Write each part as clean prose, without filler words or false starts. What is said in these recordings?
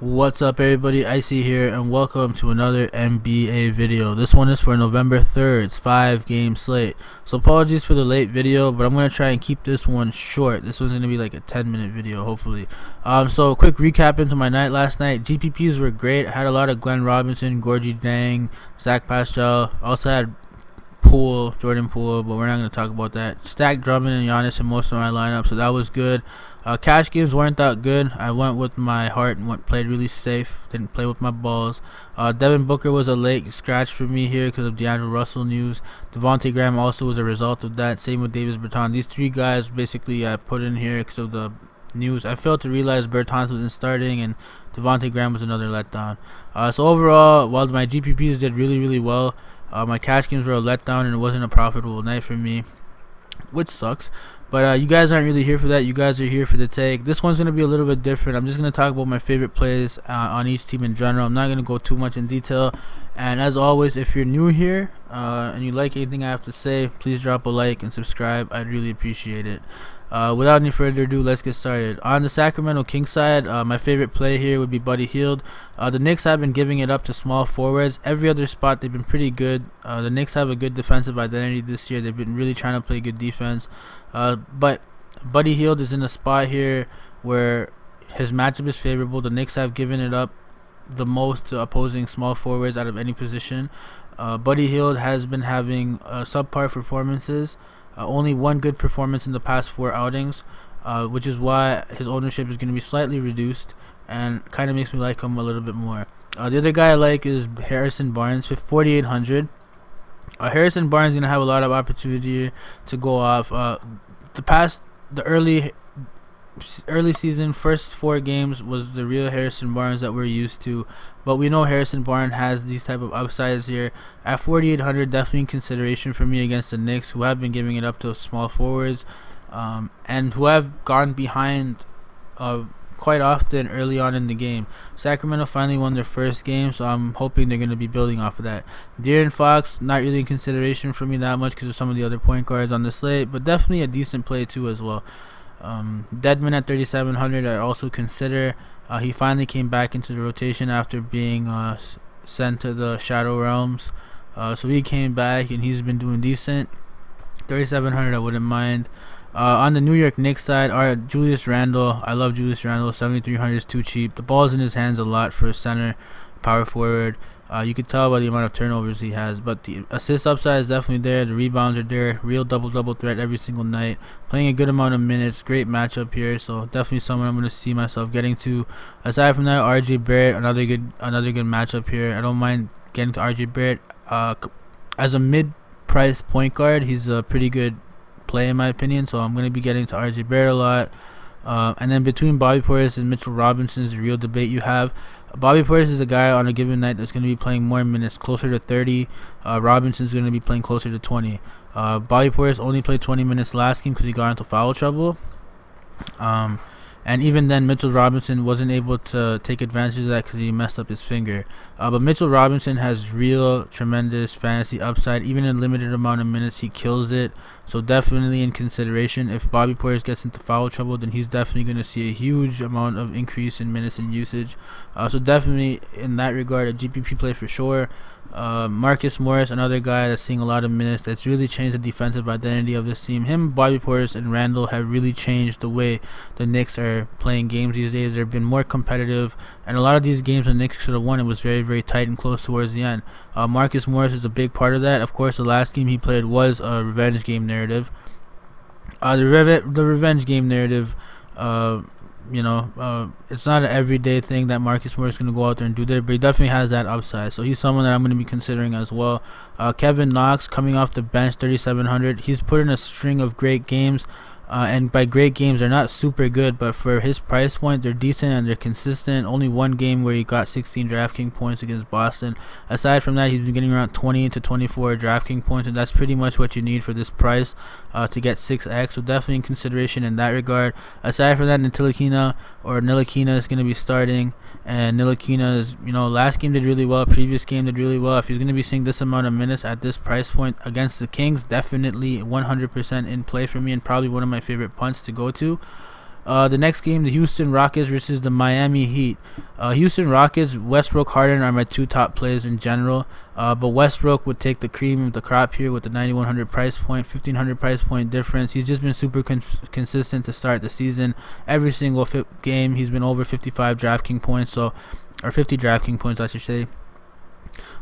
What's up everybody, Eyecee here, and welcome to another NBA video. This one is for November 3rd, it's 5-game slate. So apologies for the late video, but I'm going to try and keep this one short. This one's going to be like a 10-minute video, hopefully. So a quick recap into my night last night. GPPs were great. I had a lot of Glenn Robinson, Gorgie Dang, Zach Pascal. Also had Jordan Poole, but we're not going to talk about that. Stacked Drummond and Giannis in most of my lineup, so that was good. Cash games weren't that good. I went with my heart and played really safe. Didn't play with my balls. Devin Booker was a late scratch for me here because of D'Angelo Russell news. Devontae Graham also was a result of that. Same with Davis Bertans. These three guys basically I put in here because of the news. I failed to realize Bertans wasn't starting and Devontae Graham was another letdown. So overall, while my GPPs did really well, my cash games were a letdown and it wasn't a profitable night for me, which sucks. But you guys aren't really here for that. You guys are here for the take. This one's going to be a little bit different. I'm just going to talk about my favorite plays on each team in general. I'm not going to go too much in detail. And as always, if you're new here and you like anything I have to say, please drop a like and subscribe. I'd really appreciate it. Without any further ado, let's get started. On the Sacramento Kings side, my favorite play here would be Buddy Hield. The Knicks have been giving it up to small forwards. Every other spot, they've been pretty good. The Knicks have a good defensive identity this year. They've been really trying to play good defense. But Buddy Hield is in a spot here where his matchup is favorable. The Knicks have given it up the most to opposing small forwards out of any position. Buddy Hield has been having subpar performances. Only one good performance in the past 4 outings, which is why his ownership is going to be slightly reduced and kind of makes me like him a little bit more. The other guy I like is Harrison Barnes, 4,800. Harrison Barnes is going to have a lot of opportunity to go off. The early season, first 4 games was the real Harrison Barnes that we're used to, but we know Harrison Barnes has these type of upsides here. At 4,800, definitely in consideration for me against the Knicks, who have been giving it up to small forwards and who have gone behind quite often early on in the game. Sacramento finally won their first game, so I'm hoping they're going to be building off of that. De'Aaron Fox, not really in consideration for me that much because of some of the other point guards on the slate, but definitely a decent play too as well. Deadman at 3,700 I also consider. He finally came back into the rotation after being sent to the Shadow Realms, so he came back and he's been doing decent. 3,700 I wouldn't mind. On the New York Knicks side, Julius Randle. I love Julius Randle. 7,300 is too cheap. The ball's in his hands a lot for a center, power forward. You could tell by the amount of turnovers he has, but the assist upside is definitely there. The rebounds are there. Real double threat every single night. Playing a good amount of minutes. Great matchup here, so definitely someone I'm going to see myself getting to. Aside from that, RJ Barrett, another good matchup here. I don't mind getting to RJ Barrett. As a mid-price point guard, he's a pretty good play in my opinion, so I'm going to be getting to RJ Barrett a lot. And then between Bobby Portis and Mitchell Robinson is the real debate you have. Bobby Portis is a guy on a given night that's going to be playing more minutes, closer to 30. Robinson's going to be playing closer to 20. Bobby Portis only played 20 minutes last game because he got into foul trouble. And even then, Mitchell Robinson wasn't able to take advantage of that because he messed up his finger. But Mitchell Robinson has real tremendous fantasy upside. Even in limited amount of minutes, he kills it. So definitely in consideration. If Bobby Portis gets into foul trouble, then he's definitely going to see a huge amount of increase in minutes and usage. So definitely in that regard, a GPP play for sure. Marcus Morris, another guy that's seeing a lot of minutes, that's really changed the defensive identity of this team. Him, Bobby Portis, and Randle have really changed the way the Knicks are playing games these days. They've been more competitive, and a lot of these games the Knicks should have won. It was very tight and close towards the end. Marcus Morris is a big part of that. Of course, the last game he played was a revenge game narrative. The revenge game narrative, it's not an everyday thing that Marcus Morris is going to go out there and do that, but he definitely has that upside. So he's someone that I'm going to be considering as well. Kevin Knox coming off the bench, 3,700. He's put in a string of great games. And by great games, they're not super good, but for his price point, they're decent and they're consistent. Only one game where he got 16 DraftKings points against Boston. Aside from that, he's been getting around 20 to 24 DraftKings points, and that's pretty much what you need for this price to get 6x. So definitely in consideration in that regard. Aside from that, Ntilikina is going to be starting, and Ntilikina is, last game did really well, previous game did really well. If he's going to be seeing this amount of minutes at this price point against the Kings, definitely 100% in play for me and probably one of my favorite punts to go to. The next game, the Houston Rockets versus the Miami Heat. Houston Rockets, Westbrook, Harden are my two top plays in general. But Westbrook would take the cream of the crop here with the 9,100 price point, 1,500 price point difference. He's just been super consistent to start the season. Every single game, he's been over 55 DraftKings points, or 50 DraftKings points, I should say.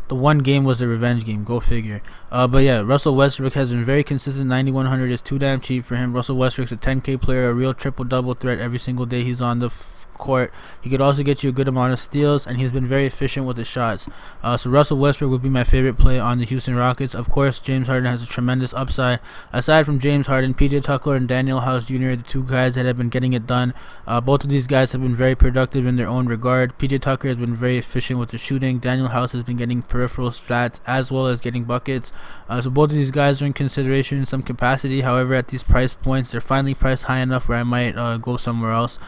The one game was a revenge game, go figure. But yeah, Russell Westbrook has been very consistent. 9,100 is too damn cheap for him. Russell Westbrook's a 10K player, a real triple-double threat every single day he's on the court. He could also get you a good amount of steals, and he's been very efficient with his shots. So Russell Westbrook would be my favorite play on the Houston Rockets. Of course, James Harden has a tremendous upside. Aside from James Harden, PJ Tucker and Daniel House Jr. are the two guys that have been getting it done. Both of these guys have been very productive in their own regard. PJ Tucker has been very efficient with the shooting. Daniel House has been getting peripheral stats as well as getting buckets. So both of these guys are in consideration in some capacity. However, at these price points, they're finally priced high enough where I might go somewhere else.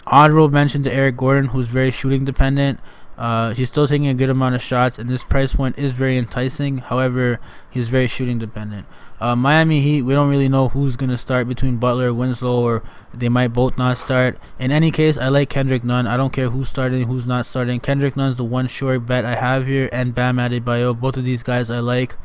Honorable mention to Eric Gordon, who's very shooting dependent. He's still taking a good amount of shots, and this price point is very enticing. However, he's very shooting dependent. Miami Heat, we don't really know who's going to start between Butler and Winslow, or they might both not start. In any case, I like Kendrick Nunn. I don't care who's starting, who's not starting. Kendrick Nunn's the one sure bet I have here, and Bam Adebayo. Both of these guys I like.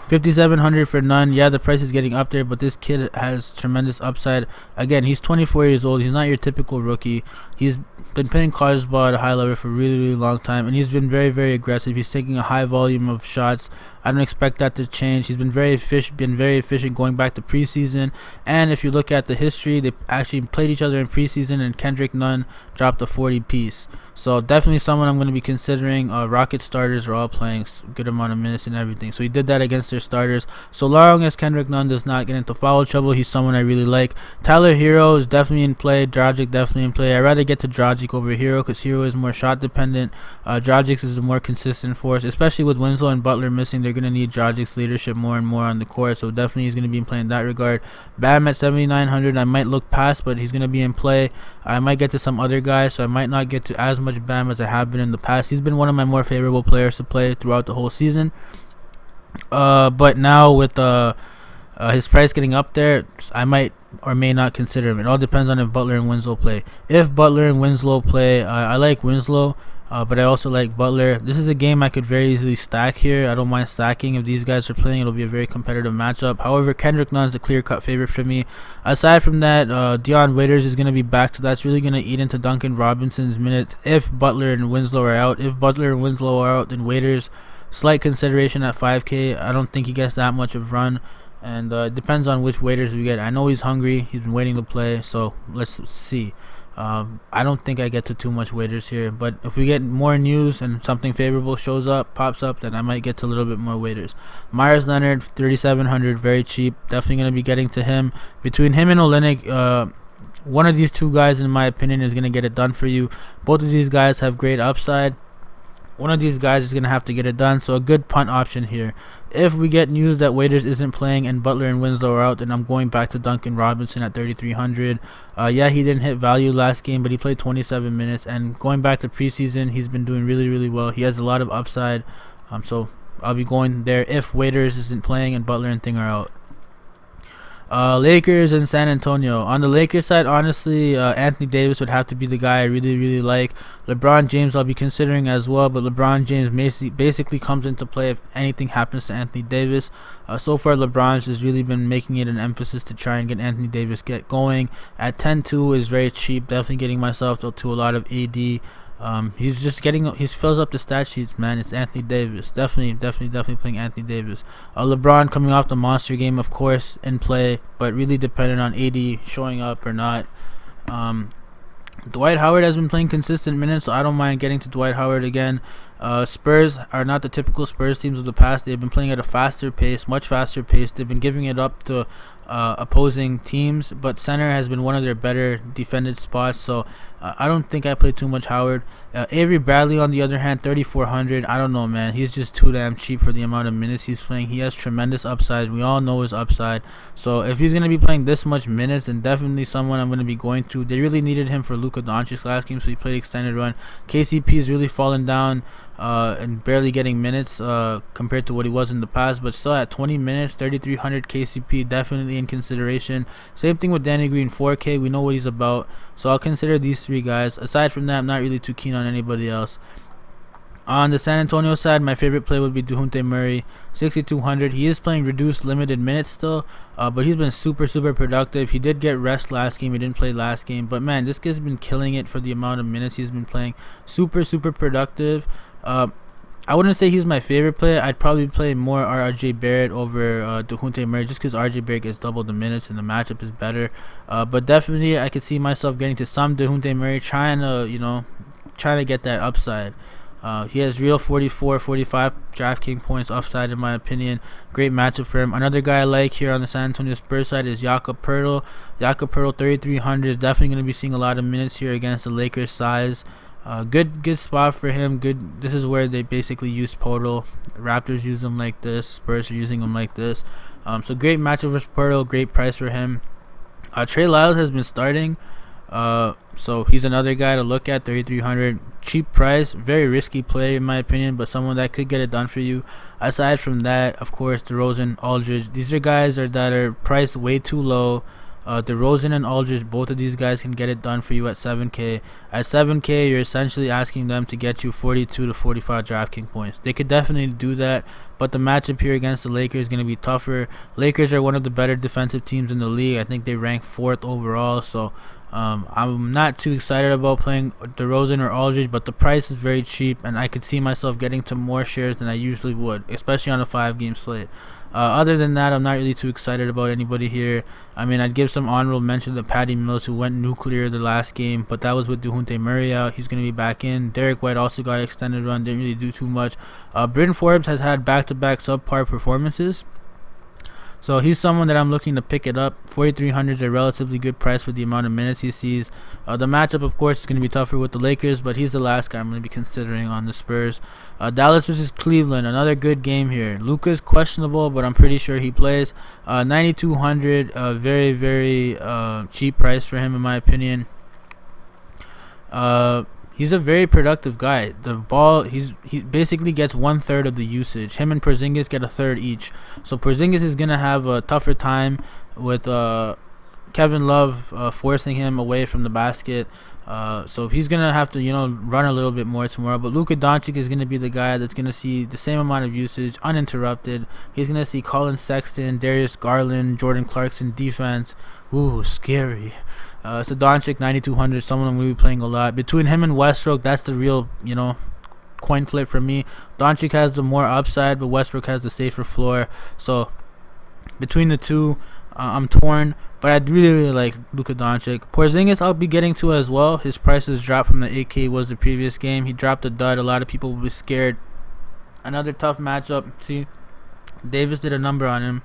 5,700 for Nunn. Yeah, the price is getting up there, but this kid has tremendous upside. Again, he's 24 years old. He's not your typical rookie. He's been playing college ball at a high level for a really, really long time, and he's been very, very aggressive. He's taking a high volume of shots. I don't expect that to change. He's been very efficient going back to preseason. And if you look at the history, they actually played each other in preseason, and Kendrick Nunn dropped a 40 piece. So definitely someone I'm going to be considering. Rocket starters are all playing a good amount of minutes and everything. So he did that against their starters. So long as Kendrick Nunn does not get into foul trouble, he's someone I really like. Tyler Hero is definitely in play. Dragic definitely in play. I'd rather get to Dragic over Hero because Hero is more shot dependent. Dragic is a more consistent force, especially with Winslow and Butler missing. They're going to need Dragic's leadership more and more on the court. So definitely he's going to be in play in that regard. Bam at 7,900. I might look past, but he's going to be in play. I might get to some other guys, so I might not get to as much Bam as I have been in the past. He's been one of my more favorable players to play throughout the whole season. But now with his price getting up there, I might or may not consider him. It all depends on if Butler and Winslow play. If Butler and Winslow play, I like Winslow, but I also like Butler. This is a game I could very easily stack here. I don't mind stacking. If these guys are playing, it'll be a very competitive matchup. However, Kendrick Nunn is a clear-cut favorite for me. Aside from that, Dion Waiters is going to be back, so that's really going to eat into Duncan Robinson's minutes if Butler and Winslow are out. If Butler and Winslow are out, then Waiters, slight consideration at 5K. I don't think he gets that much of run. And it depends on which Waiters we get. I know he's hungry. He's been waiting to play, so let's see. I don't think I get to too much Waiters here, but if we get more news and something favorable pops up, then I might get to a little bit more Waiters. Myers Leonard, 3,700, very cheap. Definitely going to be getting to him. Between him and Olynyk, one of these two guys, in my opinion, is going to get it done for you. Both of these guys have great upside. One of these guys is going to have to get it done, so a good punt option here. If we get news that Waiters isn't playing and Butler and Winslow are out, then I'm going back to Duncan Robinson at 3,300. Yeah, he didn't hit value last game, but he played 27 minutes. And going back to preseason, he's been doing really, really well. He has a lot of upside, so I'll be going there if Waiters isn't playing and Butler and Thing are out. Lakers and San Antonio. On the Lakers side, honestly, Anthony Davis would have to be the guy I really, really like. LeBron James I'll be considering as well, but LeBron James basically comes into play if anything happens to Anthony Davis. So far, LeBron's has really been making it an emphasis to try and get Anthony Davis get going. At 10-2 is very cheap. Definitely getting myself to a lot of AD. He's just he fills up the stat sheets, man. It's Anthony Davis. Definitely playing Anthony Davis. LeBron coming off the monster game, of course, in play, but really dependent on AD showing up or not. Dwight Howard has been playing consistent minutes, so I don't mind getting to Dwight Howard again. Spurs are not the typical Spurs teams of the past. They've been playing at a faster pace, much faster pace. They've been giving it up to opposing teams, but center has been one of their better defended spots, so I don't think I play too much Howard. Avery Bradley, on the other hand, 3,400. I don't know, man. He's just too damn cheap for the amount of minutes he's playing. He has tremendous upside. We all know his upside. So if he's going to be playing this much minutes, then definitely someone I'm going to be going to. They really needed him for Luka Doncic last game, so he played extended run. KCP is really falling down and barely getting minutes compared to what he was in the past, but still at 20 minutes, 3,300 KCP, definitely in consideration. Same thing with Danny Green, 4K. We know what he's about, so I'll consider these three guys. Aside from that, I'm not really too keen on anybody else. On the San Antonio side, my favorite play would be DeJounte Murray, 6,200. He is playing reduced limited minutes still, but he's been super productive. He did get rest last game. He didn't play last game, but man, this guy's been killing it for the amount of minutes he's been playing. Super productive. I wouldn't say he's my favorite player. I'd probably play more RJ Barrett over DeJounte Murray, just because RJ Barrett gets double the minutes and the matchup is better. But definitely, I could see myself getting to some DeJounte Murray, trying to get that upside. He has real 44, 45 DraftKings points upside, in my opinion. Great matchup for him. Another guy I like here on the San Antonio Spurs side is Jakob Poeltl. Jakob Poeltl, 3,300, is definitely going to be seeing a lot of minutes here against the Lakers' size. Good spot for him. Good. This is where they basically use Poeltl. Raptors use him like this. Spurs are using him like this. So great matchup for Poeltl. Great price for him. Trey Lyles has been starting. So he's another guy to look at, 3,300, cheap price, very risky play in my opinion, but someone that could get it done for you. Aside from that, of course, DeRozan, Aldridge, these are guys that are priced way too low. DeRozan and Aldridge, both of these guys can get it done for you at 7K. At 7K, you're essentially asking them to get you 42 to 45 DraftKings points. They could definitely do that, but the matchup here against the Lakers is going to be tougher. Lakers are one of the better defensive teams in the league. I think they rank 4th overall, so I'm not too excited about playing DeRozan or Aldridge, but the price is very cheap, and I could see myself getting to more shares than I usually would, especially on a 5-game slate. Other than that, I'm not really too excited about anybody here. I mean, I'd give some honorable mention to Patty Mills, who went nuclear the last game, but that was with DeJounte Murray out. He's going to be back in. Derek White also got extended run, didn't really do too much. Britton Forbes has had back-to-back subpar performances, so he's someone that I'm looking to pick it up. 4,300 is a relatively good price for the amount of minutes he sees. The matchup, of course, is going to be tougher with the Lakers, but he's the last guy I'm going to be considering on the Spurs. Dallas versus Cleveland, another good game here. Luka's questionable, but I'm pretty sure he plays. 9,200, very cheap price for him, in my opinion. He's a very productive guy. The ball, he basically gets 1/3 of the usage. Him and Porzingis get 1/3 each. So Porzingis is gonna have a tougher time with Kevin Love forcing him away from the basket. So he's gonna have to run a little bit more tomorrow. But Luka Doncic is gonna be the guy that's gonna see the same amount of usage uninterrupted. He's gonna see Colin Sexton, Darius Garland, Jordan Clarkson defense. Ooh, scary. So Doncic, 9,200, someone we'll be playing a lot. Between him and Westbrook, that's the real, coin flip for me. Doncic has the more upside, but Westbrook has the safer floor. So between the two, I'm torn, but I'd really like Luka Doncic. Porzingis, I'll be getting to as well. His price has dropped from the 8K was the previous game. He dropped a dud. A lot of people will be scared. Another tough matchup. See, Davis did a number on him,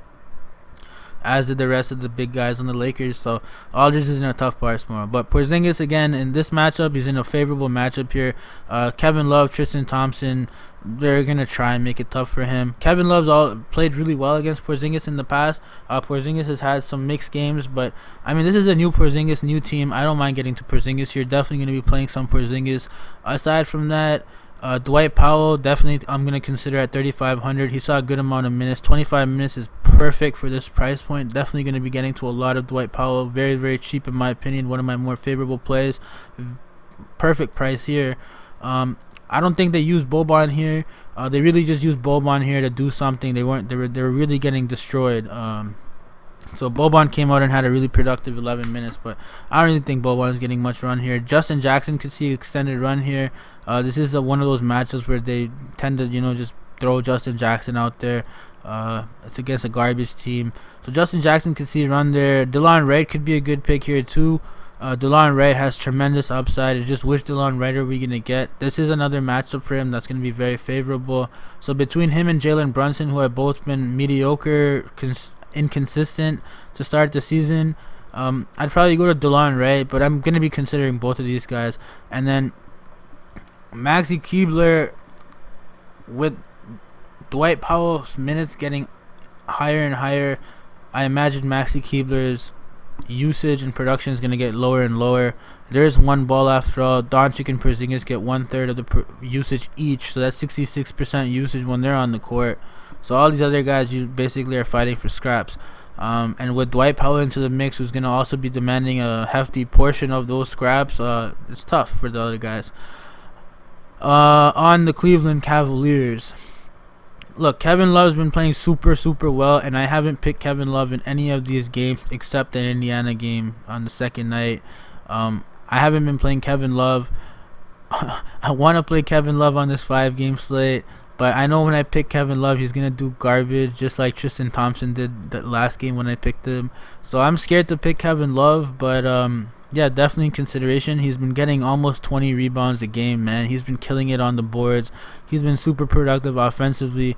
as did the rest of the big guys on the Lakers. So Aldridge is in a tough part tomorrow. But Porzingis, again, in this matchup, he's in a favorable matchup here. Kevin Love, Tristan Thompson, they're going to try and make it tough for him. Kevin Love's played really well against Porzingis in the past. Porzingis has had some mixed games, but I mean, this is a new Porzingis, new team. I don't mind getting to Porzingis here. Definitely going to be playing some Porzingis. Aside from that, Dwight Powell, definitely I'm going to consider at 3,500. He saw a good amount of minutes. 25 minutes is perfect for this price point. Definitely going to be getting to a lot of Dwight Powell. Very cheap, in my opinion. One of my more favorable plays. Perfect price here. I don't think they use Boban here. They really just used Boban here to do something. They were really getting destroyed. So Boban came out and had a really productive 11 minutes, but I don't really think Boban is getting much run here. Justin Jackson could see extended run here. This is one of those matchups where they tend to just throw Justin Jackson out there. It's against a garbage team, so Justin Jackson could see run there. DeLon Wright could be a good pick here too. DeLon Wright has tremendous upside. It's just which DeLon Wright are we going to get? This is another matchup for him that's going to be very favorable. So between him and Jalen Brunson, who have both been mediocre, inconsistent to start the season, I'd probably go to DeLon Wright, but I'm going to be considering both of these guys. And then Maxi Keebler, with Dwight Powell's minutes getting higher and higher, I imagine Maxi Keebler's usage and production is going to get lower and lower. There is one ball after all. Doncic and Porzingis get 1/3 of the usage each, so that's 66% usage when they're on the court. So all these other guys, you basically are fighting for scraps. And with Dwight Powell into the mix, who's going to also be demanding a hefty portion of those scraps, it's tough for the other guys. On the Cleveland Cavaliers, look, Kevin Love's been playing super well, and I haven't picked Kevin Love in any of these games except the Indiana game on the second night. I haven't been playing Kevin Love. I want to play Kevin Love on this 5-game slate, but I know when I pick Kevin Love, he's going to do garbage, just like Tristan Thompson did that last game when I picked him. So I'm scared to pick Kevin Love, but yeah, definitely in consideration. He's been getting almost 20 rebounds a game, man. He's been killing it on the boards. He's been super productive offensively.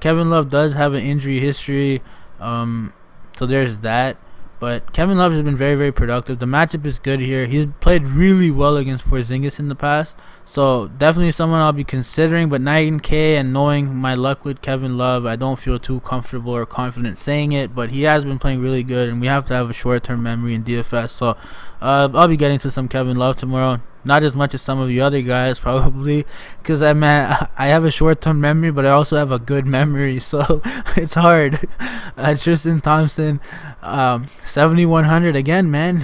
Kevin Love does have an injury history, so there's that. But Kevin Love has been very productive. The matchup is good here. He's played really well against Porzingis in the past, so definitely someone I'll be considering. But 9K and knowing my luck with Kevin Love, I don't feel too comfortable or confident saying it. But he has been playing really good, and we have to have a short-term memory in DFS. So I'll be getting to some Kevin Love tomorrow. Not as much as some of the other guys probably, because I have a short-term memory, but I also have a good memory, so it's hard. Tristan Thompson, 7,100 again, man.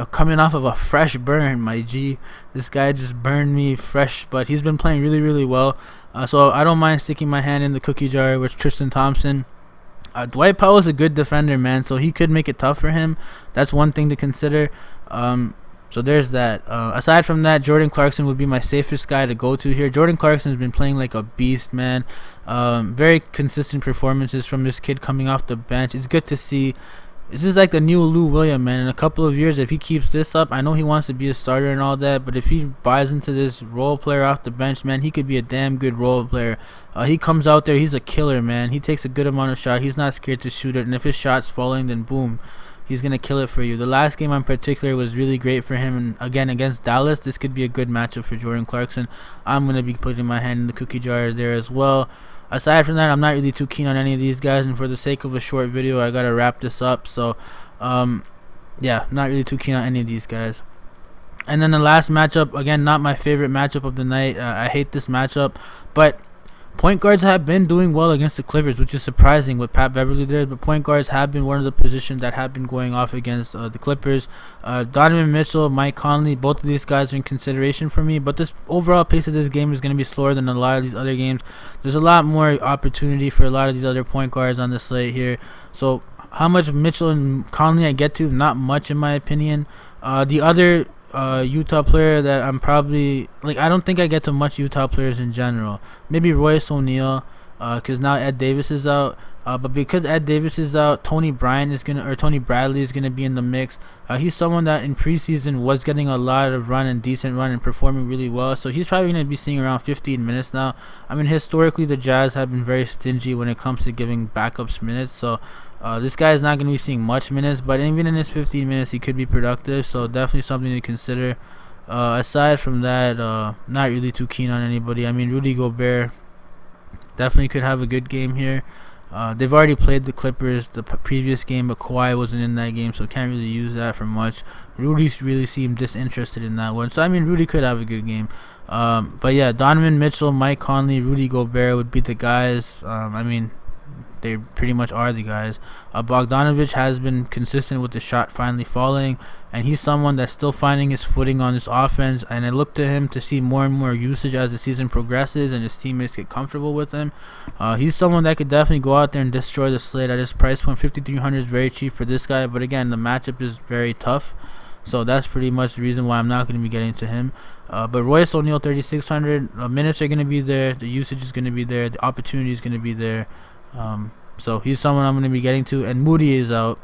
Coming off of a fresh burn, my G. This guy just burned me fresh, but he's been playing really well. So I don't mind sticking my hand in the cookie jar with Tristan Thompson. Dwight Powell is a good defender, man, so he could make it tough for him. That's one thing to consider. So there's that. Aside from that, Jordan Clarkson would be my safest guy to go to here. Jordan Clarkson has been playing like a beast, man. Very consistent performances from this kid coming off the bench. It's good to see. This is like the new Lou Williams, man. In a couple of years, if he keeps this up, I know he wants to be a starter and all that, but if he buys into this role player off the bench, man, he could be a damn good role player. He comes out there, he's a killer, man. He takes a good amount of shot. He's not scared to shoot it, and if his shot's falling, then boom, he's going to kill it for you. The last game in particular was really great for him. And again, against Dallas, this could be a good matchup for Jordan Clarkson. I'm going to be putting my hand in the cookie jar there as well. Aside from that, I'm not really too keen on any of these guys. And for the sake of a short video, I got to wrap this up. So, yeah, not really too keen on any of these guys. And then the last matchup, again, not my favorite matchup of the night. I hate this matchup. But point guards have been doing well against the Clippers, which is surprising with Pat Beverly there. But point guards have been one of the positions that have been going off against the Clippers. Donovan Mitchell, Mike Conley, both of these guys are in consideration for me. But this overall pace of this game is going to be slower than a lot of these other games. There's a lot more opportunity for a lot of these other point guards on the slate here. So how much Mitchell and Conley I get to? Not much in my opinion. The other Utah player that I'm probably like, I don't think I get to much Utah players in general. Maybe Royce O'Neal, because now Ed Davis is out. But because Ed Davis is out, Tony Bradley is gonna be in the mix. He's someone that in preseason was getting a lot of run and decent run and performing really well. So he's probably gonna be seeing around 15 minutes now. I mean, historically the Jazz have been very stingy when it comes to giving backups minutes. So this guy is not going to be seeing much minutes, but even in his 15 minutes, he could be productive. So definitely something to consider. Aside from that, not really too keen on anybody. I mean, Rudy Gobert definitely could have a good game here. They've already played the Clippers the previous game, but Kawhi wasn't in that game, so can't really use that for much. Rudy really seemed disinterested in that one. So, I mean, Rudy could have a good game. But, yeah, Donovan Mitchell, Mike Conley, Rudy Gobert would be the guys. I mean, they pretty much are the guys. Bogdanovich has been consistent with the shot finally falling, and he's someone that's still finding his footing on this offense, and I look to him to see more and more usage as the season progresses and his teammates get comfortable with him. He's someone that could definitely go out there and destroy the slate at his price point. 5,300 is very cheap for this guy, but again, the matchup is very tough, so that's pretty much the reason why I'm not going to be getting to him. But Royce O'Neal, 3,600, minutes are going to be there, the usage is going to be there, the opportunity is going to be there. So he's someone I'm going to be getting to, and Moody is out,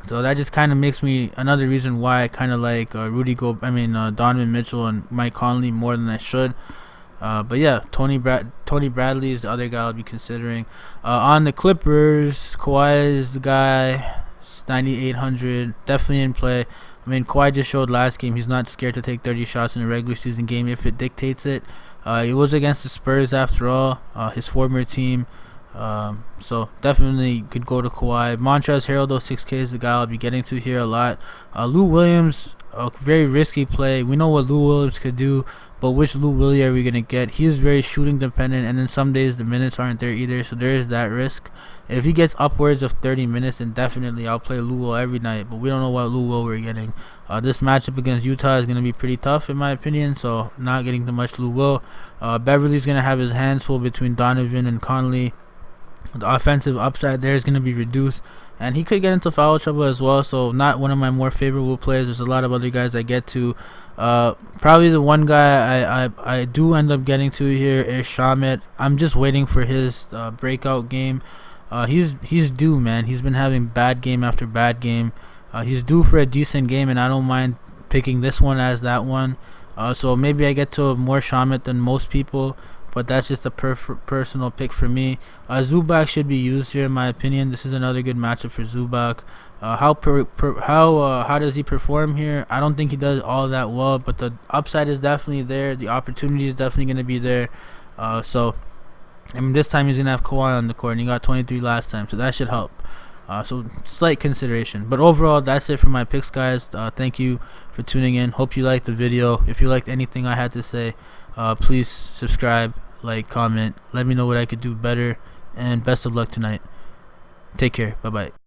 so that just kind of makes me another reason why I kind of like Donovan Mitchell and Mike Conley more than I should. But yeah, Tony Bradley is the other guy I'll be considering. On the Clippers, Kawhi is the guy, 9,800, definitely in play. I mean, Kawhi just showed last game he's not scared to take 30 shots in a regular season game if it dictates it. It was against the Spurs after all, his former team. So definitely could go to Kawhi. Montrezl Harrell, though, 6K is the guy I'll be getting to here a lot. Lou Williams, a very risky play. We know what Lou Williams could do, but which Lou Williams are we going to get? He is very shooting dependent, and then some days the minutes aren't there either, so there is that risk. If he gets upwards of 30 minutes, then definitely I'll play Lou Will every night, but we don't know what Lou Will we're getting. This matchup against Utah is going to be pretty tough in my opinion, so not getting too much Lou Will. Beverly's going to have his hands full between Donovan and Conley. The offensive upside there is going to be reduced, and he could get into foul trouble as well, so not one of my more favorable players. There's a lot of other guys I get to. Probably the one guy I do end up getting to here is Shamet. I'm just waiting for his breakout game. He's due, man. He's been having bad game after bad game. He's due for a decent game, and I don't mind picking this one as that one. So maybe I get to more Shamet than most people, but that's just a personal pick for me. Zubac should be used here in my opinion. This is another good matchup for Zubac. How does he perform here? I don't think he does all that well, but the upside is definitely there. The opportunity is definitely going to be there. So I mean, this time he's going to have Kawhi on the court, and he got 23 last time, so that should help. So slight consideration, but overall that's it for my picks, guys. Thank you for tuning in. Hope you liked the video. If you liked anything I had to say, please subscribe, like, comment, let me know what I could do better, and best of luck tonight. Take care. Bye bye.